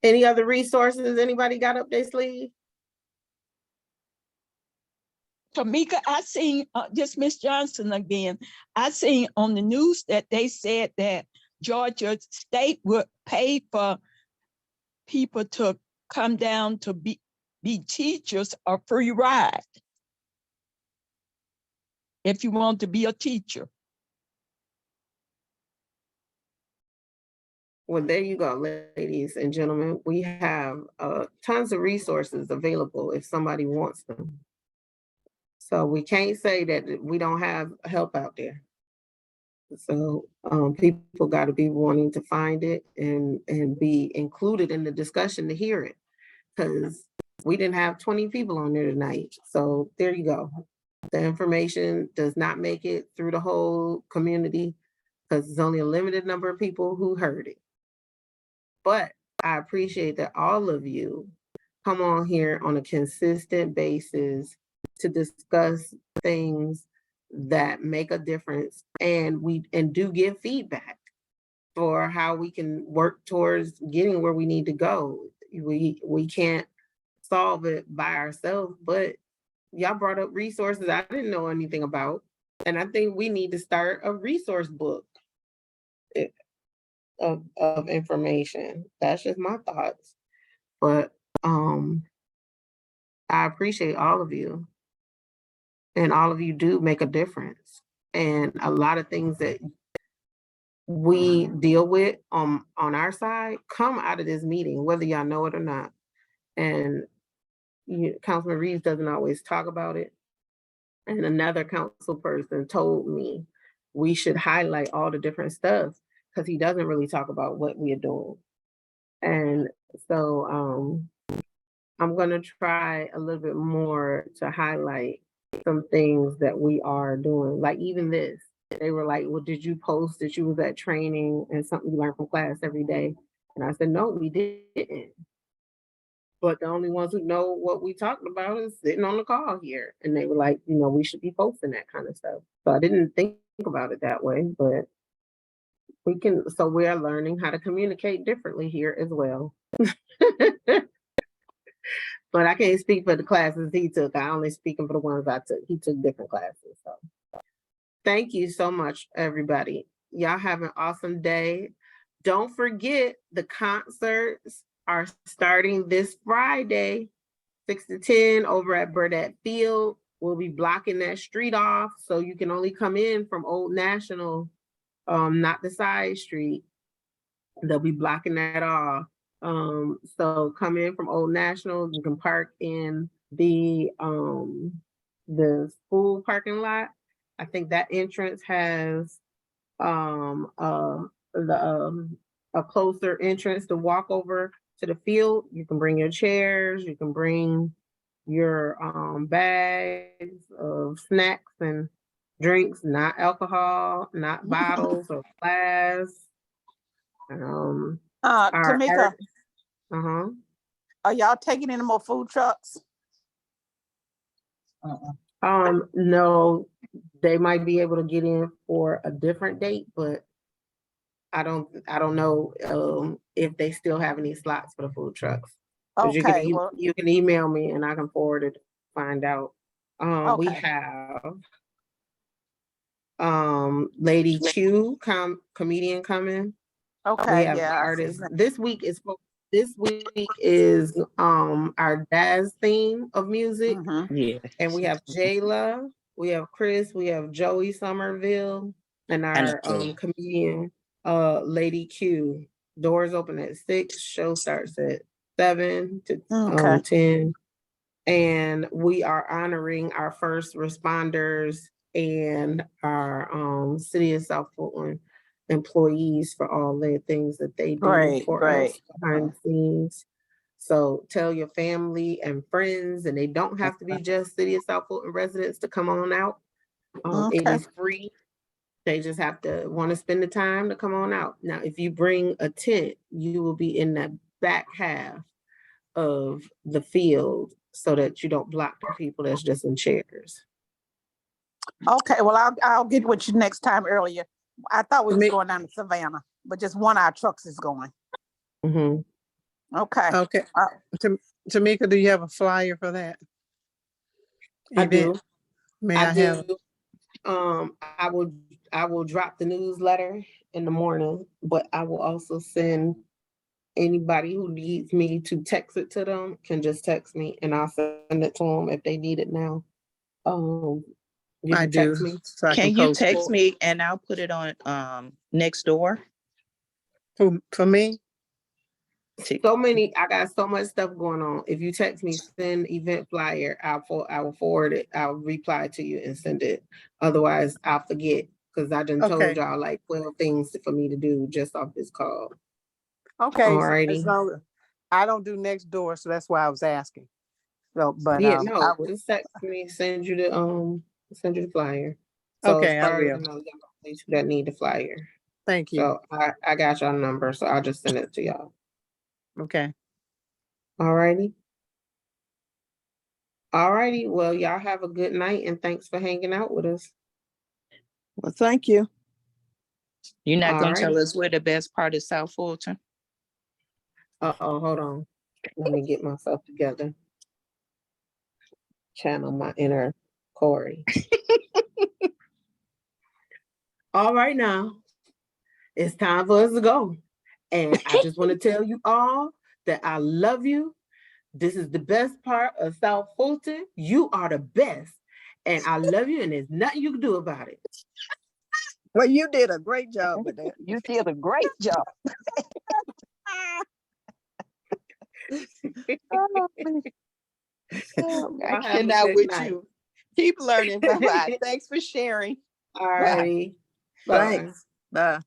Any other resources anybody got up their sleeve? Tamika, I seen just Miss Johnson again. I seen on the news that they said that Georgia State would pay for people to come down to be teachers, a free ride if you want to be a teacher. Well, there you go, ladies and gentlemen. We have tons of resources available if somebody wants them. So we can't say that we don't have help out there. So people got to be wanting to find it and be included in the discussion to hear it, because we didn't have 20 people on there tonight. So there you go. The information does not make it through the whole community because there's only a limited number of people who heard it. But I appreciate that all of you come on here on a consistent basis to discuss things that make a difference, and do give feedback for how we can work towards getting where we need to go. We can't solve it by ourselves, but y'all brought up resources I didn't know anything about, and I think we need to start a resource book of information. That's just my thoughts, but I appreciate all of you, and all of you do make a difference. And a lot of things that we deal with on our side come out of this meeting, whether y'all know it or not. And Councilman Reeves doesn't always talk about it. And another council person told me we should highlight all the different stuff because he doesn't really talk about what we are doing. And so I'm going to try a little bit more to highlight some things that we are doing. Like even this, they were like, well, did you post that you was at training and something you learn from class every day? And I said, no, we didn't. But the only ones who know what we talked about is sitting on the call here. And they were like, we should be posting that kind of stuff. So I didn't think about it that way, but so we are learning how to communicate differently here as well. But I can't speak for the classes he took. I only speaking for the ones I took. He took different classes. So thank you so much, everybody. Y'all have an awesome day. Don't forget the concerts are starting this Friday, 6 to 10 over at Burdett Field. We'll be blocking that street off so you can only come in from Old National, not the side street. They'll be blocking that off. So come in from Old National. You can park in the school parking lot. I think that entrance has a closer entrance to walk over to the field. You can bring your chairs, you can bring your bags of snacks and drinks, not alcohol, not bottles or glass. Tamika, Uh-huh. are y'all taking any more food trucks? No, they might be able to get in for a different date, but I don't know if they still have any slots for the food trucks. Okay, You can email me and I can forward it to find out. We okay. have Lady Q, comedian coming. We Okay, have yeah. artists. This week is our Daz theme of music. Mhm. Yeah. And we have Jayla, we have Chris, we have Joey Somerville, and our Wonderful. comedian, Lady Q. Doors open at 6, show starts at 7 to Okay. 10. And we are honoring our first responders and our City of South Fulton employees for all the things that they do Great, for great. us behind the scenes. So tell your family and friends, and they don't have to be just City of South Fulton residents to come on out. It Okay. is free. They just have to want to spend the time to come on out. Now, if you bring a tent, you will be in that back half of the field so that you don't block the people that's just in chairs. Okay, well, I'll get with you next time earlier. I thought we was Me- going down to Savannah, but just one of our trucks is going. Mhm. Okay. Okay. Tamika, do you have a flyer for that? I event? do. May I I have? do. I will drop the newsletter in the morning, but I will also send anybody who needs me to text it to them can just text me and I'll send it to them if they need it now. You I can do, text me. so I can Can you post it. text me and I'll put it on next door? For me? So many, I got so much stuff going on. If you text me, send event flyer, I will forward it. I'll reply to you and send it. Otherwise, I'll forget because I done told Okay. y'all like 12 things for me to do just off this call. Okay, so Alrighty. as long as I don't do next door, so that's why I was asking. So, but Yeah, I no, would, just text me, send you the flyer. So as okay, I far as will. you know, y'all please that need the flyer. Thank you. So I got y'all number, so I'll just send it to y'all. Okay. Alrighty. Alrighty, well, y'all have a good night and thanks for hanging out with us. Well, thank you. You're not gonna Alrighty. tell us where the best part of South Fulton? Uh-oh, hold on. Let me get myself together. Channel my inner Corey. All right now, it's time for us to go. And I just want to tell you all that I love you. This is the best part of South Fulton. You are the best. And I love you, and there's nothing you can do about it. Well, you did a great job with that. You did a great job. Oh, man. Oh, I Y'all have a cannot good with night. you. Keep learning. Bye-bye. Thanks for sharing. All righty. Bye. Thanks. Bye.